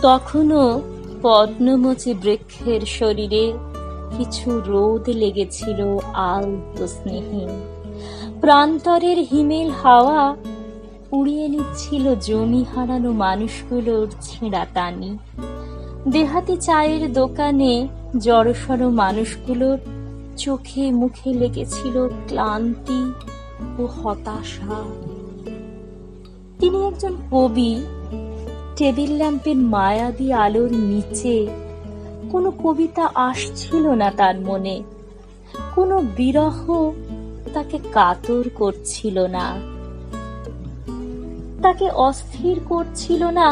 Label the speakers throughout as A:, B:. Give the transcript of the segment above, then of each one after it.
A: তখনও পদ্মমোচী বৃক্ষের শরীরে কিছু রোদ লেগেছিল আলতো স্নেহে। প্রান্তরের হিমেল হাওয়া উড়িয়ে নিচ্ছিল জমি হারানো মানুষগুলোর ছেঁড়া টানি। দেহাতি চায়ের দোকানে জড়সড় মানুষগুলোর চোখে মুখে লেগেছিল ক্লান্তি ও হতাশা। তিনি একজন কবি। টেবিল ল্যাম্পের মায়াবী আলোর নিচে কোনো কবিতা আসছিল না তার মনে, কোনো বিরহ তাকে কাতর করছিল না, তাকে অস্থির করছিল না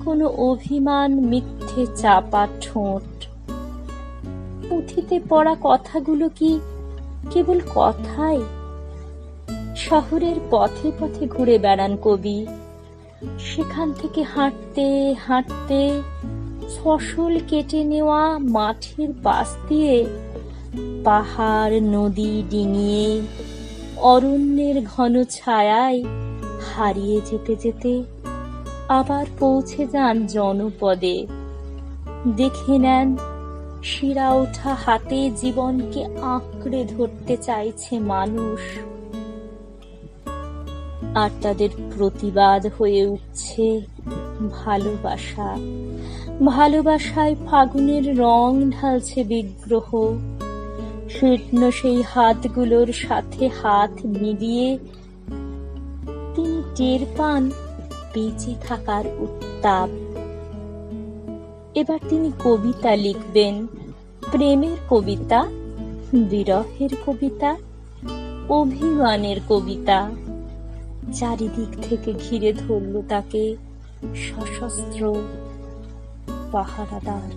A: কোনো অভিমান মিথ্যে চাপা ঠোঁট। পুঁথিতে পড়া কথাগুলো কি কেবল কথাই? শহরের পথে পথে ঘুরে বেড়ান কবি। সেখান থেকে হাঁটতে হাঁটতে ফসল কেটে নেওয়া মাঠের পাশ দিয়ে পাহাড় নদী ডিঙিয়ে অরণ্যের ঘন ছায়ায় হারিয়ে যেতে যেতে আবার পৌঁছে যান জনপদে। দেখে নেন শিরা ওঠা হাতে জীবনকে আঁকড়ে ধরতে চাইছে মানুষ, আর তাদের প্রতিবাদ হয়ে উঠছে ভালোবাসা। ভালোবাসায় ফাগুনের রং ঢালছে বিগ্রহ। শীর্ণ সেই হাতগুলোর সাথে হাত মিলিয়ে তিনি টের পান বেঁচে থাকার উত্তাপ। এবার তিনি কবিতা লিখবেন, প্রেমের কবিতা, বিরহের কবিতা, অভিমানের কবিতা। চারিদিক থেকে ঘিরে ধরল তাকে সশস্ত্র পাহারাদার।